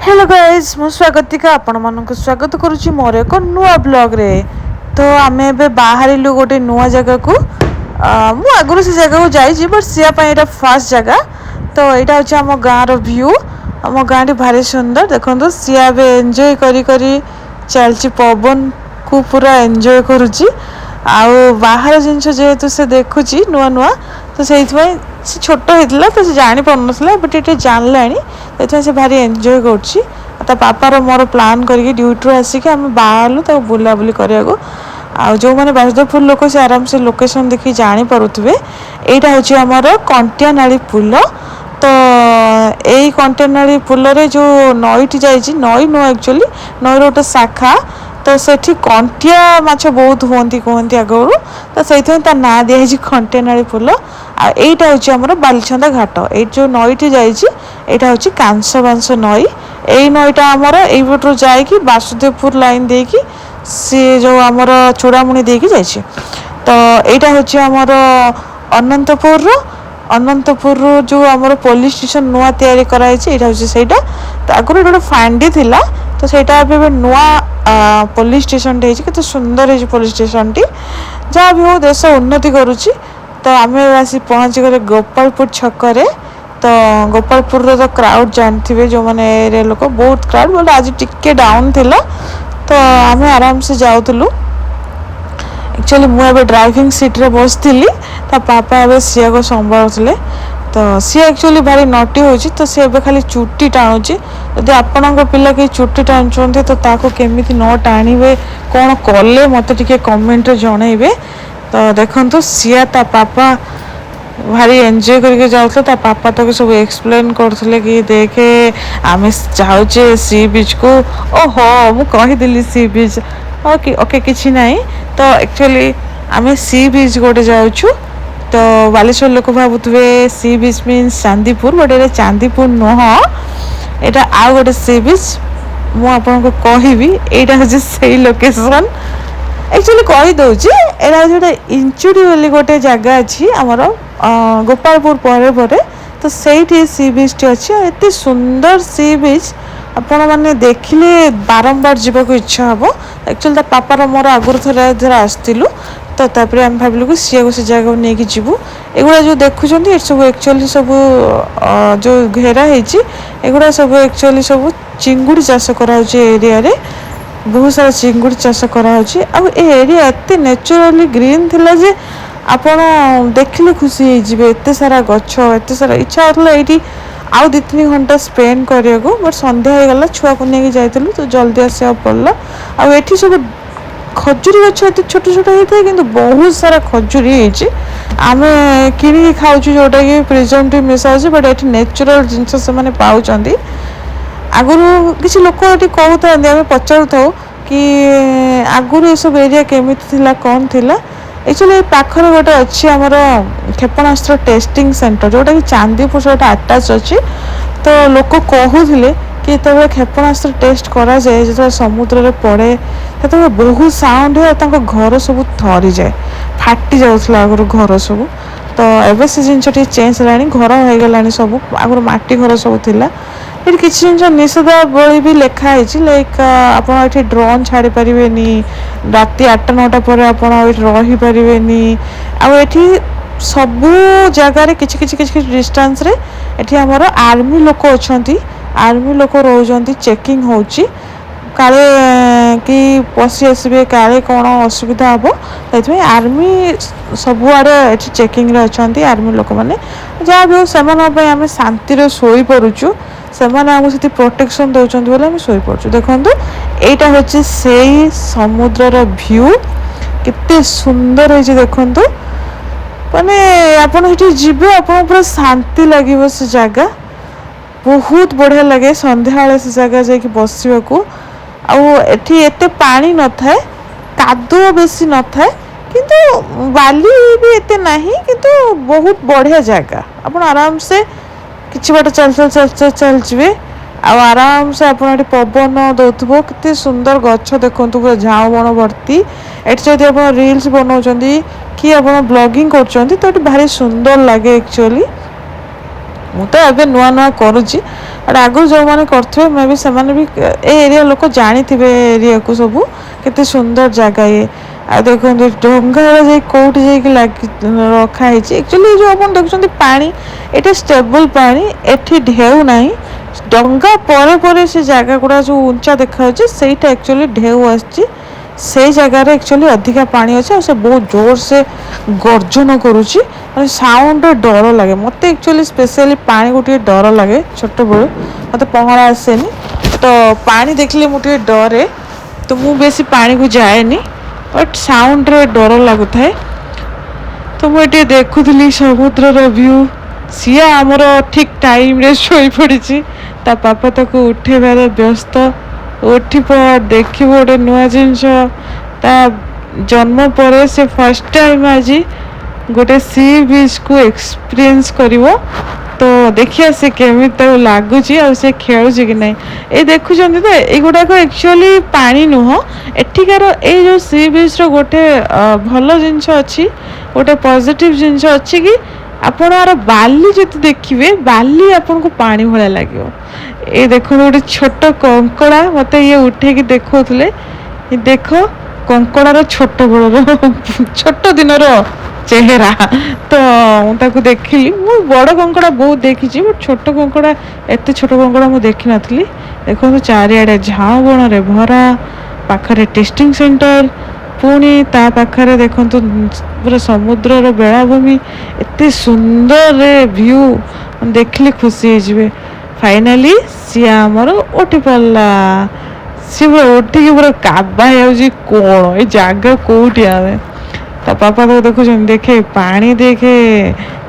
Hello guys मु स्वागतिका आपण मानक स्वागत करुच्ची मोर एक नुआ ब्लॉग रे। तो आम ए बाहर गोटे नुआ जगह को मु आगु से जगह को जाइए बट सीया फास्ट जगह। तो यहाँ हूँ आम गाँव व्यू। आम गाँव भारी सुंदर देखो सीया एंजॉय करी चलची पवन को पूरा एंजॉय करुच्ची। आउ बाहर जिनस जेहेतु से देखुची नुआ नुआ तो से छोट होता तो से जानी पार बट ये जानला से भारी एंजॉय कर पापार मोर प्लान करके ड्यूटी आसिक आम बाहर तक बुलाबुली करा जो मैंने बासुदेवपुर लोक से आराम से लोकेशन देखिए जापे। यहाँ हूँ आमर कंटियानाली पुल। तो यही कंटियानाली पुल रे जो नईटी जाइए नई नुह एक्चुअली नईर गोटे शाखा। तो सेठी कंटिया माछ बहुत हुंती कहती आगु तो से ना दिखाई कंटियानाली पुल। आईटा हूँ आमर बालीछंदा घाट ये जो नईटी जाइए हूँ कांस बांस नई। यही नईटा आमर यू जाकि बासुदेवपुर लाइन देकी सी जो आमर चूड़ामुणी देकी जाइए। तो यहाँ हूँ आमर अनंतपुर जो आमर पुलिस स्टेशन नुआ तैयारी कराई हूँ सहीटा। तो आगुरी गोटे फांडी थिला तो सहीटा नुआ पुलिस स्टेशन के सुंदर है पुलिस स्टेशन टी जहाँ भी हो देश उन्नति करुच्ची। तो आम आसी पहुँची गले गोपालपुर छकरे। तो गोपालपुर तो क्राउड जानते जो मैंने लोक बहुत क्राउड बोले आज टिके डाउन थिला। तो आम आराम से जाऊलु एक्चुअली मुझे ड्राइविंग सीट रे बसती पापा ए सीआ को संभालुले। तो सी एक्चुअली भारी नटी होची तो सी ए खाली चुट्टी टाणुची। यदि आपण पिला कहीं चुट्टी टाणुंट तो ताको केमी न टाणवे कौन कले मत टे कमेंट जनइबे। तो देखो सीआ ता पापा भारी एंजॉय करके जाऊँ पापा तो सब एक्सप्लेन करते कि देखे आम जाऊे सी बीच को ओहो मु कहीदेली सी बीच ओके ओके किसी ना। तो एक्चुअली आम सी बीच गोटे जाऊँ। तो बालेश्वर लोक भावुवे सी बीच मीन्स चांदीपुर बट ये चांदीपुर नुह यहाँ आउ गोटे सी बीच मुझे कहबी यहाँ हूँ से लोकेशन एक्चुअली कहीदे यहाँ गोटे इंचुड़ी बोली गोटे जगह अच्छी आमर गोपालपुर पर। तो सही सी बीच टी अच्छी एत सुंदर सी बीच आपण मैंने देखिले बारंबार जावाक इच्छा हम। एक्चुअली पापार मोर आगुरी थर आसलु तो आम भाविलु कि सी को से जगह नहीं जीवु। एगुड़ा जो देखुं ये सब एक्चुअली सब जो घेरा होगुड़ा सब एक्चुअली सब चिंगुड़ी चाष कराऊँच एरिया रे बहुत सारा चिंगुड़ी चाष कराऊँच। आ एरिया एत नेचुराली ग्रीन थिला जे आपण देखिले खुशी होइजिबे एत सारा गछ एत सारा इच्छा होता ये आउ 2-3 घंटा स्पेंड करिया को बट संध्या हो गला छुआ को लेके जाइलु तो जल्दी आसा पड़ला। आ एठी सब खजुरी गछ एत छोट छोट होता है कि बहुत सारा खजुरी आम कि खाऊ जोटा कि प्रिजर्वेटिव मिसा बट ये नेचुरल जिनस से पाँच। आगुरी किसी लोक ये कहता आम पचार था कि आगुरी ये सब एरिया केमी कौन थिला। एक्चुअली पाखर गोटे अच्छी आमर क्षेपणास्त्र टेस्टिंग सेंटर जोटा कि चांदीपुर सहित आटाच अच्छी। तो लोक कहूले कि जो क्षेपणास्त्र टेस्ट करा जाए जो समुद्र रे पड़े तो बहुत साउंड है घर सब थरी जाए फाटी जाऊला आगुरी घर सब। तो एवं से जिन चेंज है घर हो गला सब आगुरी माटी घर सब थिला। ये किसी जिन निषेधावली भी लिखाई लाइक आप ड्रोन छाड़ी पारे राति 8-9टा पर आप रही पारे। आठी सबू जगार कि डिस्टेंस रे एठी हमर आर्मी लोक अच्छा आर्मी लोक रोज चेकिंग होची काले कि पशि आसबे काले कौन असुविधा हम से आर्मी सबुआड़े चेकिंग अच्छा आर्मी लोक मैंने जहाँ भी हो से आम शांति शोई पड़ुचु से आमको प्रोटेक्शन दौरान बोले आम शोई पड़ू। देखो यहाँ हूँ से समुद्र व्यू केते सुंदर है देखु माने आपड़ जी आप पूरा शांति लगे से जगह बहुत बढ़िया लगे संध्या से जगह जाकि बसवाक। आठी एत पानी न थाए कादुओ बेसी न थाए किंतु बाली भी एत नहीं किंतु बहुत बढ़िया जगह आप आराम से किसी बाट चल चल चल चल चल जी आराम से आप पवन दौथुब कितने सुंदर गछ देखो पूरा झाऊ बण भर्ती। एटी जब आप रील्स बनाऊँ कि आप ब्लॉगिंग कर भारी सुंदर लगे एक्चुअली। मु तो एबे नुआ नुआ करुची आगु जो मैंने करते मे भी से भी एरिया लोक जानी थे एरिया को सब केते सुंदर जगह ये आ देखो डंगा जा कौटी जा रखाई एक्चुअली जो आप देखते पानी ये स्टेबल पानी एठी ढेउ ना डंगा पर से जगह गुड़ा जो उंचा देखा सेटा एक्चुअली ढेउ आसी से जगार एक्चुअली अधिका पानी अच्छे और से बहुत जोर से गर्जन करुच्ची मतलब साउंड डर लगे मत एक्चुअली स्पेशली पानी को डर लगे छोट बड़े मत पहरा आसेनी तो पानी देखले मुझे डरे तो मु बेसी पानी को जाएनी बट साउंड रे डर लगुता है तो मुझे देखुली समुद्र व्यू सी आमर ठीक टाइम रे शोई पड़ी ता पापा ताको उठेबार व्यस्त उठी देखिए गोटे नुआ जिनस ता जन्म पर से फर्स्ट टाइम आज गोटे सी बीच को एक्सपीरियंस करिवो तो देखिए से केमी लगुच से खेलुच कि ना ये देखुं तो युवाक एक्चुअली पानी नुह एठिकार ये जो सी बीच रो गोटे भल जिनस अच्छी गोटे पॉजिटिव जिनस अच्छी कि आपण आर बाली जो देखिए बाली आपन को पानी भाया लगे ये देखो गोटे छोट कंकड़ा मत ये उठे कि देखुले देख कंकड़ार छोट बड़ छोट दिन चेहरा तो देखिली मु बड़ कंकड़ा बहुत देखी बट छोट कंकड़ा एत छोट कंकड़ा मुझे देखी नी देखो चारिआडे झाऊ बण रे भरा पाखरे टेस्टिंग सेंटर पुणी ता पाखरे देखो पूरा समुद्र बेलाभूमि एत सुंदर व्यू देखले खुशी हो फाइनाली सी आमर उठी पारा सी पूरा उठिकी पूरा काबा कौन ये जगह कौटी आए ता पापा तो देखो देखे पानी देखे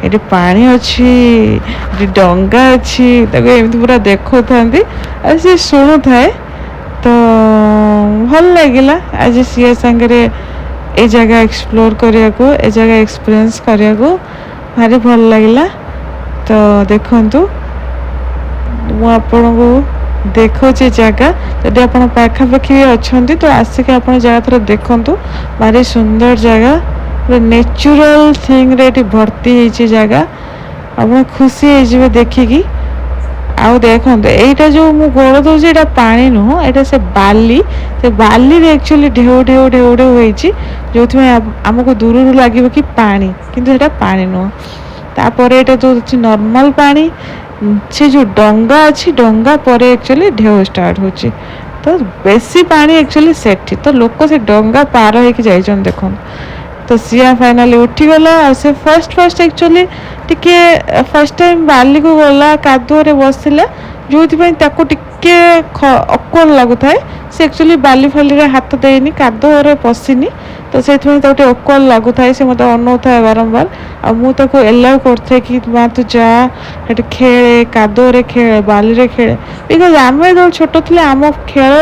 ये पानी अच्छी ये डंगा अच्छी एमती पूरा देखो था सी शुणु थाए तो भल लगिला आज सी सांगे ये जगह एक्सप्लोर करने को ये जगह एक्सपीरियंस करने को भारी भल लगिला तो देखंतु आपको देखुचे जगह जदि आप पाखापाखि अच्छा तो आसिक आप जगह थोड़ा देखु भारी सुंदर जगह नेचुरल थिंग रे भर्ती होती जगह आप खुशी हो देखिकी आउ देखो यहीटा जो मु गोड़ दूसरी यहाँ पानी नुह यहाँ से बाली रे एक्चुअली ढेउ ढेउ ढेउ ढेउ होती जो आमको दूर लगे कि पानी किंतु यहाँ पानी नुह तापर यहाँ जो अच्छी नॉर्मल पानी से जो डंगा अच्छी डंगा पर एक्चुअली ढेउ स्टार्ट होची तो बेसी पानी एक्चुअली सेठी तो लोक से डंगा पार होके जाइछन देखो तो सिया फाइनाली उठीगला और से फर्स्ट एक्चुअली टिके फर्स्ट टाइम बाली को गला कादुरे बसला जो टिके अक्वर्ड लगुता है से एक्चुअली बाली फाली रे हाथ देनी कादुरे पशिनी तो से अक्वर्ड लगुता है से मत अनौ था बारंबार आ मु ताको एलाउ करथे कि मां तू जा हेट खेले कादुरे खेले बाली रे खेले बिकॉज आमे जो छोट थिले आम खेल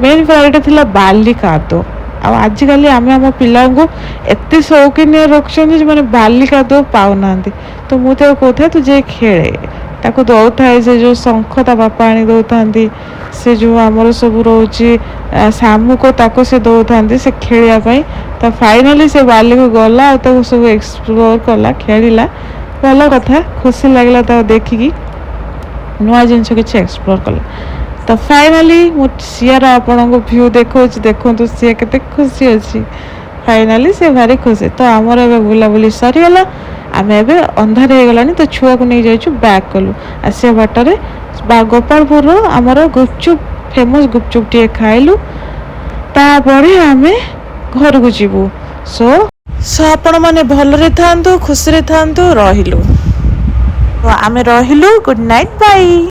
मेन प्रायोरिटी थिला बाली कादो आजिकल आम आम पिला को एत शौकीन रखुच्च मैंने बाली कादो पाऊना तो मुझे कहता तू जे खेले ताको दौए से जो शंख ता बापा आनी दौता से जो आमर सब रोचे शामुको ताको से दौता से खेलने तो फाइनाली से बाली को गला और सब एक्सप्लोर कला खेला भल कथा खुशी लगला देखिकी नुआ जिन किसी एक्सप्लोर कला तो फाइनाली सियार आपण को व्यू देखो देखो सी के खुशी अच्छी फाइनाली से भारी खुशी तो आमर ए बुलाबुली सरीगला आम ए अंधार हो गलानी तो छुआ को नहीं जाइछु बैक कलु आसिया बाटर गोपालपुर आमर गुपचुप फेमस गुपचुप टे खाइलु तापरे आम घर को जीवु सो आपण मैंने भलरे थांतु खुशी रे थांतु रहिलु तो आम रहिलु गुड नाइट बाय।